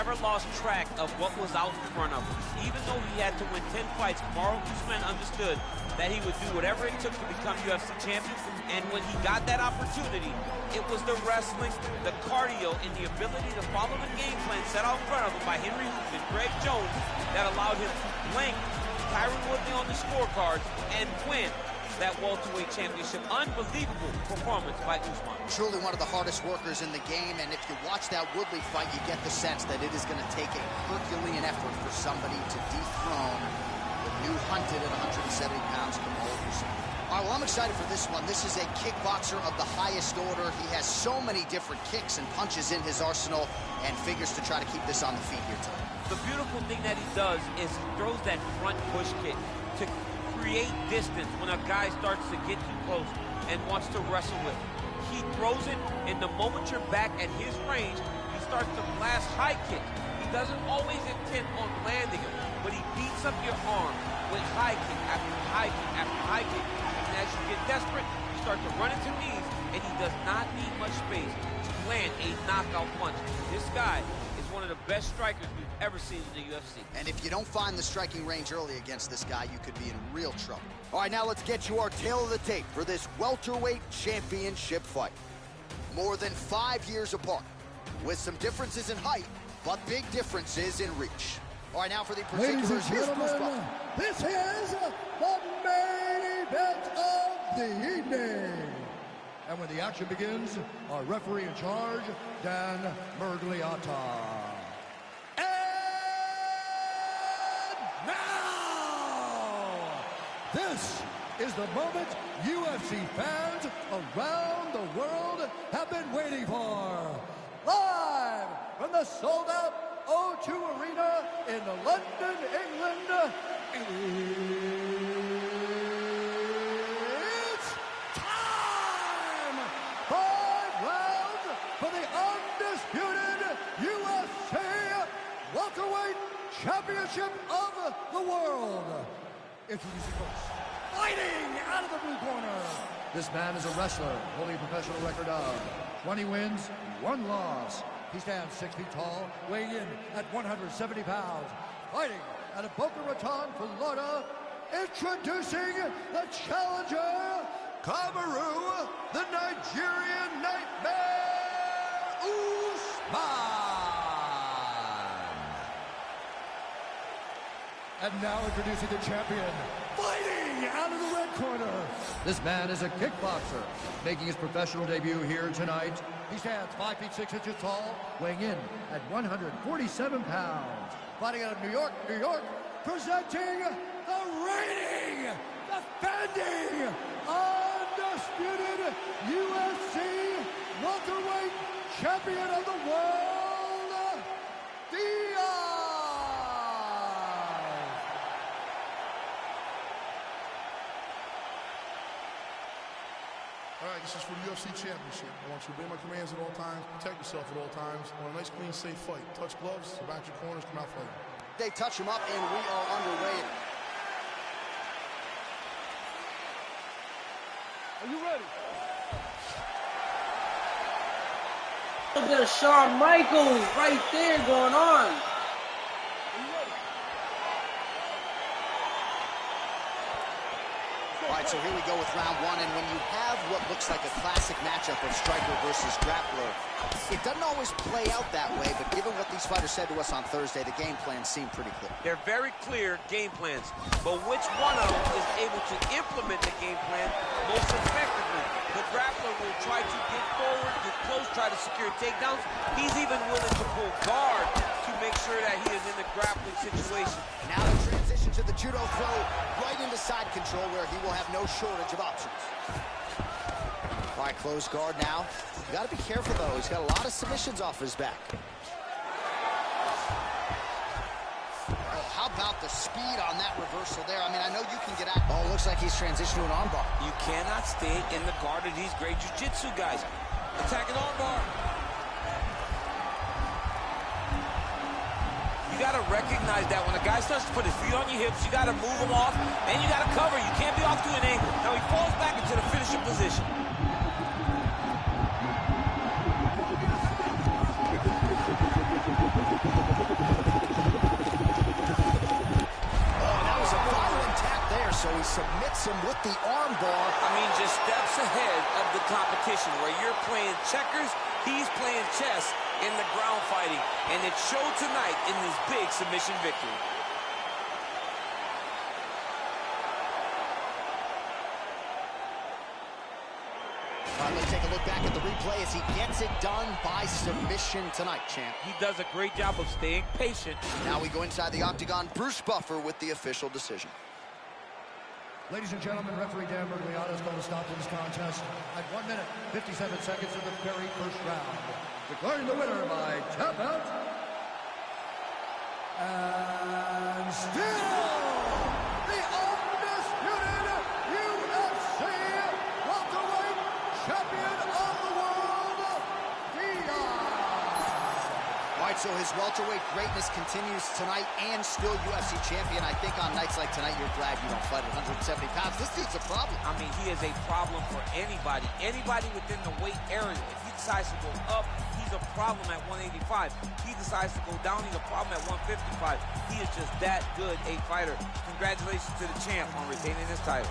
never lost track of what was out in front of him. Even though he had to win 10 fights, Kamaru Usman understood that he would do whatever it took to become UFC champion. And when he got that opportunity, it was the wrestling, the cardio, and the ability to follow the game plan set out in front of him by Henry Hooft and Greg Jones that allowed him to blank Tyron Woodley on the scorecard and win that welterweight championship. Unbelievable performance by Usman. Truly one of the hardest workers in the game, and if you watch that Woodley fight, you get the sense that it is going to take a Herculean effort for somebody to dethrone the new hunted at 170 pounds Kamaru Usman. All right, well, I'm excited for this one. This is a kickboxer of the highest order. He has so many different kicks and punches in his arsenal and figures to try to keep this on the feet here tonight. The beautiful thing that he does is he throws that front push kick to create distance when a guy starts to get too close and wants to wrestle with him. He throws it, and the moment you're back at his range, he starts to blast high kicks. He doesn't always intend on landing him, but he beats up your arm with high kick after high kick after high kick. And as you get desperate, you start to run into knees, and he does not need much space to land a knockout punch. This guy is one of the best strikers we've ever seen in the UFC. And if you don't find the striking range early against this guy, you could be in real trouble. All right, now let's get you our tale of the tape for this welterweight championship fight. More than 5 years apart, with some differences in height, but big differences in reach. All right, now for the particulars. Ladies and gentlemen, this is the main event of the evening. And when the action begins, our referee in charge, Dan Miragliotta. Now, this is the moment UFC fans around the world have been waiting for. Live from the sold-out O2 Arena in London, England, it's time! 5 rounds for the undisputed UFC welterweight championship of the world. Introducing first, fighting out of the blue corner. This man is a wrestler holding a professional record of 20 wins, 1 loss. He stands 6 feet tall, weighing in at 170 pounds. Fighting out of Boca Raton, Florida. Introducing the challenger, Kamaru, the Nigerian Nightmare, Usman. And now introducing the champion, fighting out of the red corner. This man is a kickboxer, making his professional debut here tonight. He stands 5 feet 6 inches tall, weighing in at 147 pounds. Fighting out of New York, New York, presenting the reigning, defending, undisputed UFC welterweight champion of the world, Diaz. All right, this is for the UFC Championship. I want you to obey my commands at all times, protect yourself at all times. I want a nice, clean, safe fight. Touch gloves, back your corners, come out fighting. They touch him up, and we are underway. Are you ready? Look at Shawn Michaels right there going on. All right, so here we go with round 1, and when you have what looks like a classic matchup of striker versus grappler, it doesn't always play out that way, but given what these fighters said to us on Thursday, the game plans seem pretty clear. They're very clear game plans, but which one of them is able to implement the game plan most effectively? The grappler will try to get forward, get close, try to secure takedowns. He's even willing to pull guard to make sure that he is in the grappling situation. Now the transition to the judo throw right into side control where he will have no shortage of options. All right, close guard now. You got to be careful, though. He's got a lot of submissions off his back. Oh, how about the speed on that reversal there? I mean, I know you can get out. Oh, looks like he's transitioned to an armbar. You cannot stay in the guard of these great jiu-jitsu guys. Attacking armbar. You got to recognize that when a guy starts to put his feet on your hips, you got to move him off, and you got to cover. You can't be off to an angle. Now he falls back into the finishing position. submits him with the arm bar. I mean, just steps ahead of the competition. Where you're playing checkers, he's playing chess in the ground fighting. And it showed tonight in this big submission victory. All right, let's take a look back at the replay as he gets it done by submission tonight, champ. He does a great job of staying patient. Now we go inside the octagon. Bruce Buffer with the official decision. Ladies and gentlemen, referee Dan Miragliotta has called a stop to this contest at 1 minute, 57 seconds of the very first round. Declaring the winner by tap out. And still the undisputed UFC welterweight champion of the world, Diaz. All right, so his welterweight greatness continues tonight and still UFC champion. I think on nights like tonight, you're glad you don't fight at 170 pounds. This dude's a problem. I mean, he is a problem for anybody. Anybody within the weight area. If he decides to go up, he's a problem at 185. He decides to go down, he's a problem at 155. He is just that good a fighter. Congratulations to the champ on retaining his title.